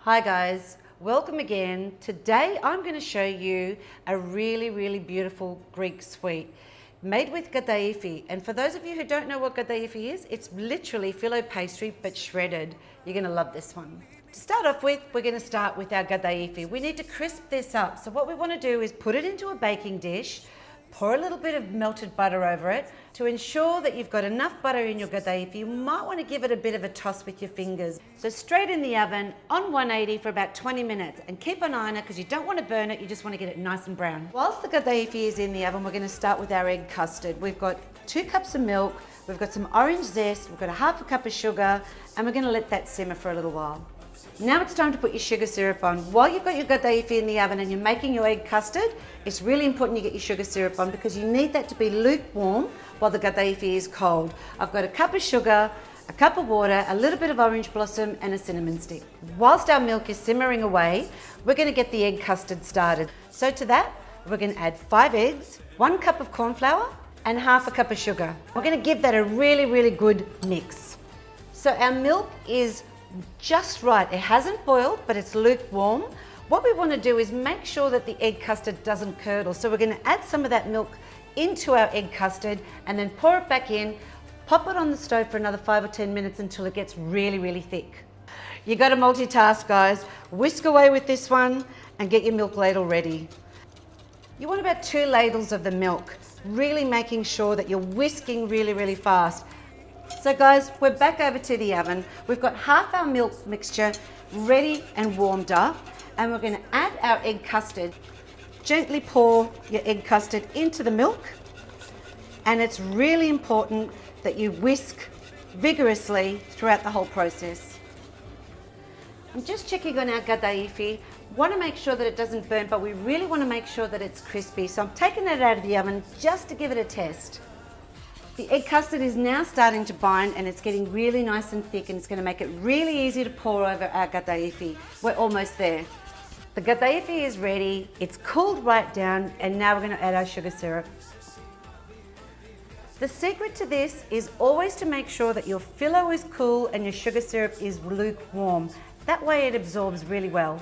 Hi guys, welcome again. Today I'm going to show you a really beautiful Greek sweet made with Kataifi. And for those of you who don't know what Kataifi is, it's literally phyllo pastry but shredded. You're going to love this one. To start off with, we're going to start with our Kataifi. We need to crisp this up. So what we want to do is put it into a baking dish, pour a little bit of melted butter over it. To ensure that you've got enough butter in your Kataifi, you might want to give it a bit of a toss with your fingers. So straight in the oven on 180 for about 20 minutes, and keep an eye on it because you don't want to burn it, you just want to get it nice and brown. Whilst the Kataifi is in the oven, we're going to start with our egg custard. We've got 2 cups of milk, we've got some orange zest, we've got a half a cup of sugar, and we're going to let that simmer for a little while. Now it's time to put your sugar syrup on. While you've got your Kataifi in the oven and you're making your egg custard, it's really important you get your sugar syrup on because you need that to be lukewarm while the Kataifi is cold. I've got a cup of sugar, a cup of water, a little bit of orange blossom and a cinnamon stick. Whilst our milk is simmering away, we're going to get the egg custard started. So to that, we're going to add 5 eggs, 1 cup of corn flour and half a cup of sugar. We're going to give that a really good mix. So our milk is just right. It hasn't boiled, but it's lukewarm. What we want to do is make sure that the egg custard doesn't curdle. So we're going to add some of that milk into our egg custard and then pour it back in, pop it on the stove for another 5 or 10 minutes until it gets really thick. You got to multitask, guys. Whisk away with this one and get your milk ladle ready. You want about 2 ladles of the milk, really making sure that you're whisking really fast. So guys, we're back over to the oven. We've got half our milk mixture ready and warmed up, and we're going to add our egg custard. Gently pour your egg custard into the milk, and it's really important that you whisk vigorously throughout the whole process. I'm just checking on our Kataifi. Want to make sure that it doesn't burn, but we really want to make sure that it's crispy. So I'm taking it out of the oven just to give it a test. The egg custard is now starting to bind and it's getting really nice and thick, and it's going to make it really easy to pour over our Kataifi. We're almost there. The Kataifi is ready, it's cooled right down, and now we're going to add our sugar syrup. The secret to this is always to make sure that your phyllo is cool and your sugar syrup is lukewarm. That way it absorbs really well.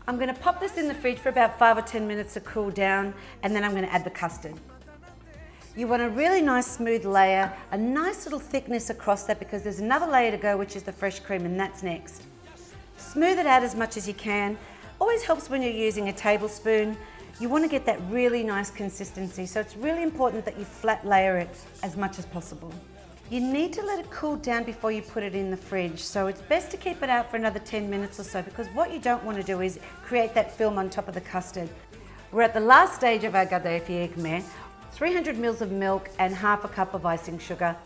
I'm going to pop this in the fridge for about 5 or 10 minutes to cool down, and then I'm going to add the custard. You want a really nice smooth layer, a nice little thickness across that because there's another layer to go, which is the fresh cream, and that's next. Smooth it out as much as you can. Always helps when you're using a tablespoon. You want to get that really nice consistency, so it's really important that you flat layer it as much as possible. You need to let it cool down before you put it in the fridge, so it's best to keep it out for another 10 minutes or so because what you don't want to do is create that film on top of the custard. We're at the last stage of our Kataifi Ekme. 300 ml of milk and half a cup of icing sugar.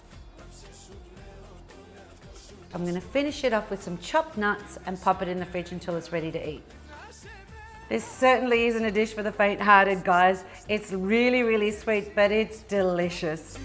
I'm going to finish it off with some chopped nuts and pop it in the fridge until it's ready to eat. This certainly isn't a dish for the faint-hearted, guys. It's really sweet, but it's delicious.